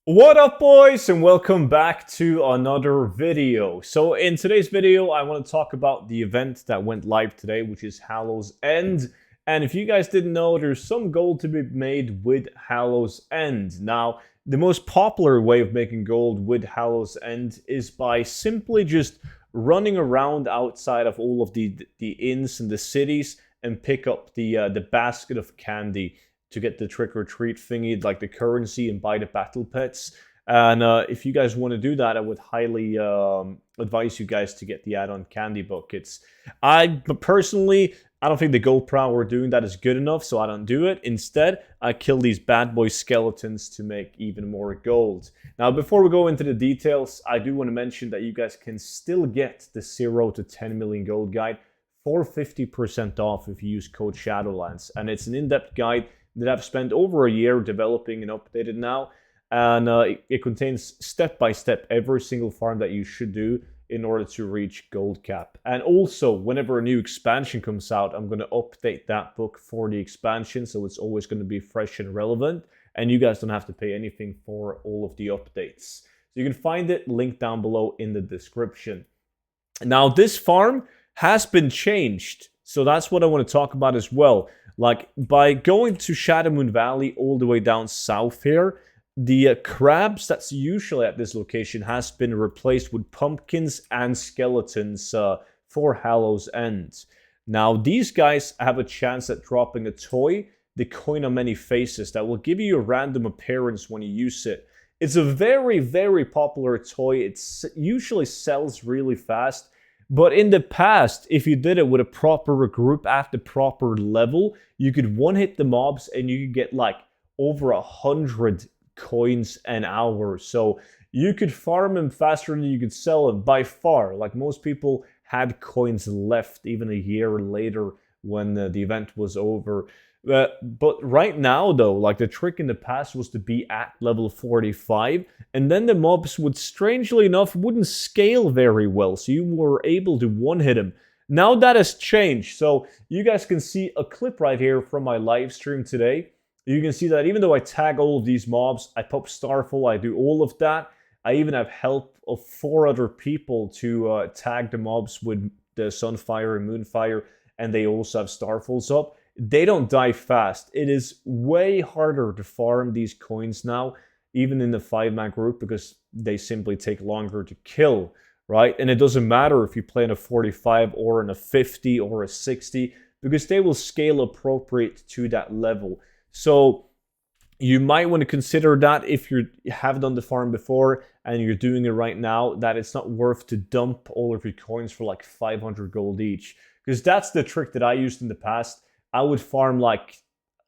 What up, boys, and welcome back to another video. So in today's video, I want to talk about the event that went live today, which is Hallow's End. And if you guys didn't know, there's some gold to be made with Hallow's End. Now, the most popular way of making gold with Hallow's End is by simply just running around outside of all of the inns and the cities and pick up the basket of candy to get the trick or treat thingy, like the currency, and buy the battle pets. And if you guys want to do that, I would highly advise you guys to get the add-on candy buckets. I don't think the gold per hour doing that is good enough, so I don't do it. Instead, I kill these bad boy skeletons to make even more gold. Now, before we go into the details, I do want to mention that you guys can still get the 0 to 10 million gold guide for 50% off if you use code Shadowlands. And it's an in-depth guide that I've spent over a year developing and updated now. And it contains step-by-step every single farm that you should do in order to reach gold cap. And also, whenever a new expansion comes out, I'm going to update that book for the expansion, so it's always going to be fresh and relevant. And you guys don't have to pay anything for all of the updates. So you can find it linked down below in the description. Now, this farm has been changed, so that's what I want to talk about as well. Like, by going to Shadowmoon Valley all the way down south here, the crabs that's usually at this location has been replaced with pumpkins and skeletons for Hallow's End. Now, these guys have a chance at dropping a toy, the Coin of Many Faces, that will give you a random appearance when you use it. It's a very, very popular toy. It usually sells really fast. But in the past, if you did it with a proper group at the proper level, you could one-hit the mobs and you could get like over 100 coins an hour. So you could farm them faster than you could sell them by far. Like, most people had coins left even a year later when the event was over. But right now, though, like, the trick in the past was to be at level 45, and then the mobs would, strangely enough, wouldn't scale very well, so you were able to one-hit them. Now that has changed, so you guys can see a clip right here from my live stream today. You can see that even though I tag all of these mobs, I pop Starfall, I do all of that. I even have help of 4 other people to tag the mobs with the Sunfire and Moonfire, and they also have Starfalls up. They don't die fast. It is way harder to farm these coins now, even in the 5-man group, because they simply take longer to kill, right? And it doesn't matter if you play in a 45 or in a 50 or a 60, because they will scale appropriate to that level. So you might want to consider that if you have done the farm before and you're doing it right now, that it's not worth to dump all of your coins for like 500 gold each. Because that's the trick that I used in the past. I would farm like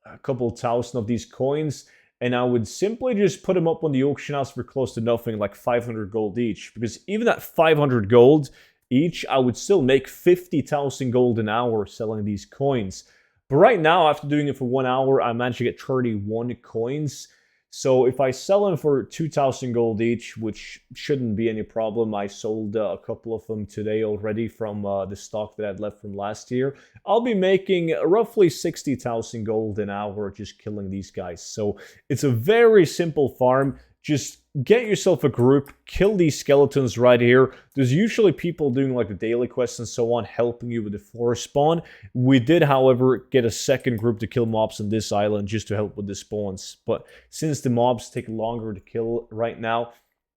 a couple thousand of these coins, and I would simply just put them up on the auction house for close to nothing, like 500 gold each. Because even at 500 gold each, I would still make 50,000 gold an hour selling these coins. But right now, after doing it for 1 hour, I managed to get 31 coins. So if I sell them for 2,000 gold each, which shouldn't be any problem, I sold a couple of them today already from the stock that I'd left from last year, I'll be making roughly 60,000 gold an hour just killing these guys. So it's a very simple farm. Just get yourself a group, kill these skeletons right here. There's usually people doing like the daily quests and so on, helping you with the forest spawn. We did, however, get a second group to kill mobs on this island just to help with the spawns. But since the mobs take longer to kill right now,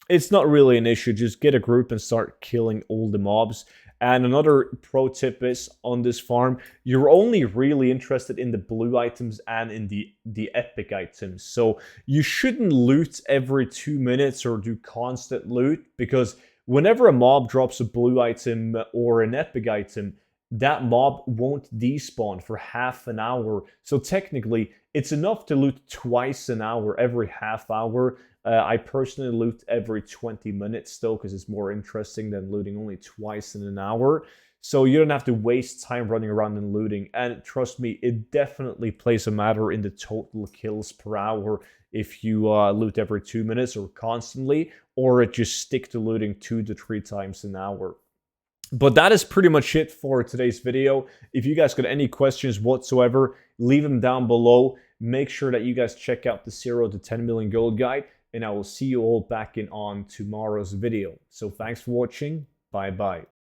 it's not really an issue. Just get a group and start killing all the mobs. And another pro tip is, on this farm, you're only really interested in the blue items and in the epic items. So you shouldn't loot every 2 minutes or do constant loot, because whenever a mob drops a blue item or an epic item, that mob won't despawn for half an hour. So technically, it's enough to loot twice an hour, every half hour. I personally loot every 20 minutes though, because it's more interesting than looting only twice in an hour. So you don't have to waste time running around and looting. And trust me, it definitely plays a matter in the total kills per hour if you loot every 2 minutes or constantly, or just stick to looting 2 to 3 times an hour. But that is pretty much it for today's video. If you guys got any questions whatsoever, leave them down below. Make sure that you guys check out the 0 to 10 million gold guide. and I will see you all back in on tomorrow's video. So thanks for watching. Bye bye.